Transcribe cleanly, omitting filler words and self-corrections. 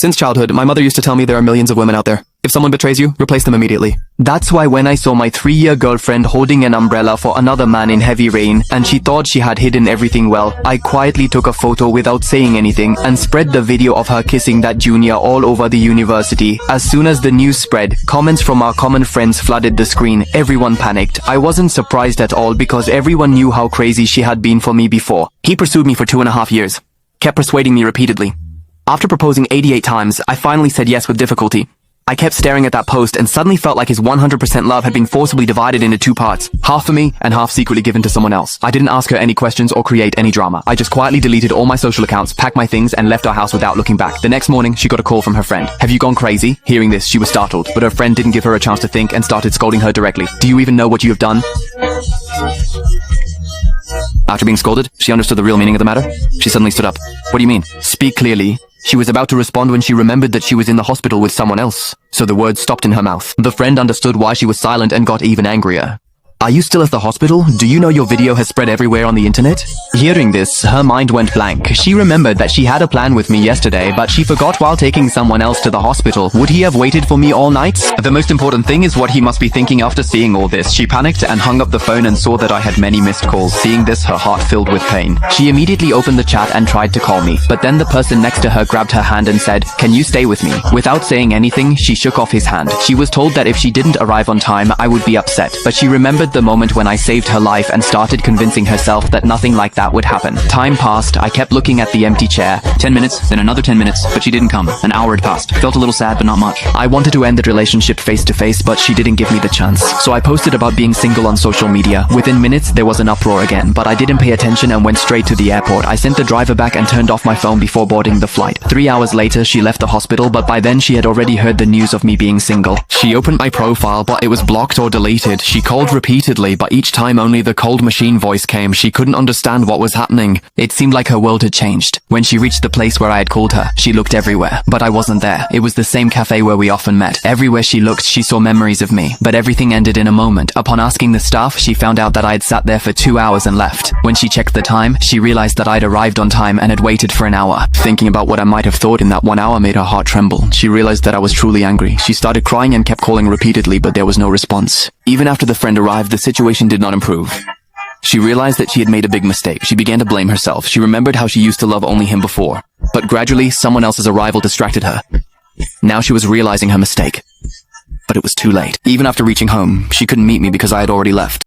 Since childhood, my mother used to tell me there are millions of women out there. If someone betrays you, replace them immediately. That's why when I saw my 3-year girlfriend holding an umbrella for another man in heavy rain, and she thought she had hidden everything well, I quietly took a photo without saying anything and spread the video of her kissing that junior all over the university. As soon as the news spread, comments from our common friends flooded the screen. Everyone panicked. I wasn't surprised at all because everyone knew how crazy she had been for me before. He pursued me for 2.5 years, kept persuading me repeatedly. After proposing 88 times, I finally said yes with difficulty. I kept staring at that post and suddenly felt like his 100% love had been forcibly divided into 2 parts, half for me and half secretly given to someone else. I didn't ask her any questions or create any drama. I just quietly deleted all my social accounts, packed my things, and left our house without looking back. The next morning, she got a call from her friend. "Have you gone crazy?" Hearing this, she was startled, but her friend didn't give her a chance to think and started scolding her directly. "Do you even know what you have done?" After being scolded, she understood the real meaning of the matter. She suddenly stood up. "What do you mean? Speak clearly." She was about to respond when she remembered that she was in the hospital with someone else, so the words stopped in her mouth. The friend understood why she was silent and got even angrier. "Are you still at the hospital? Do you know your video has spread everywhere on the internet?" Hearing this, her mind went blank. She remembered that she had a plan with me yesterday, but she forgot while taking someone else to the hospital. Would he have waited for me all night? The most important thing is what he must be thinking after seeing all this. She panicked and hung up the phone and saw that I had many missed calls. Seeing this, her heart filled with pain. She immediately opened the chat and tried to call me, but then the person next to her grabbed her hand and said, "Can you stay with me?" Without saying anything, she shook off his hand. She was told that if she didn't arrive on time, I would be upset, but she remembered the moment when I saved her life and started convincing herself that nothing like that would happen. Time passed. I kept looking at the empty chair. 10 minutes, then another 10 minutes, but she didn't come. An hour had passed. Felt a little sad, but not much. I wanted to end the relationship face to face, but she didn't give me the chance. So I posted about being single on social media. Within minutes, there was an uproar again, but I didn't pay attention and went straight to the airport. I sent the driver back and turned off my phone before boarding the flight. 3 hours later, she left the hospital, but by then she had already heard the news of me being single. She opened my profile, but it was blocked or deleted. She called repeatedly, but each time only the cold machine voice came. She couldn't understand what was happening. It seemed like her world had changed. When she reached the place where I had called her, she looked everywhere, but I wasn't there. It was the same cafe where we often met. Everywhere she looked, she saw memories of me, but everything ended in a moment. Upon asking the staff, she found out that I had sat there for 2 hours and left. When she checked the time, she realized that I'd arrived on time and had waited for an hour. Thinking about what I might have thought in that 1 hour made her heart tremble. She realized that I was truly angry. She started crying and kept calling repeatedly, but there was no response. Even after the friend arrived, the situation did not improve. She realized that she had made a big mistake. She began to blame herself. She remembered how she used to love only him before. But gradually, someone else's arrival distracted her. Now she was realizing her mistake. But it was too late. Even after reaching home, she couldn't meet me because I had already left.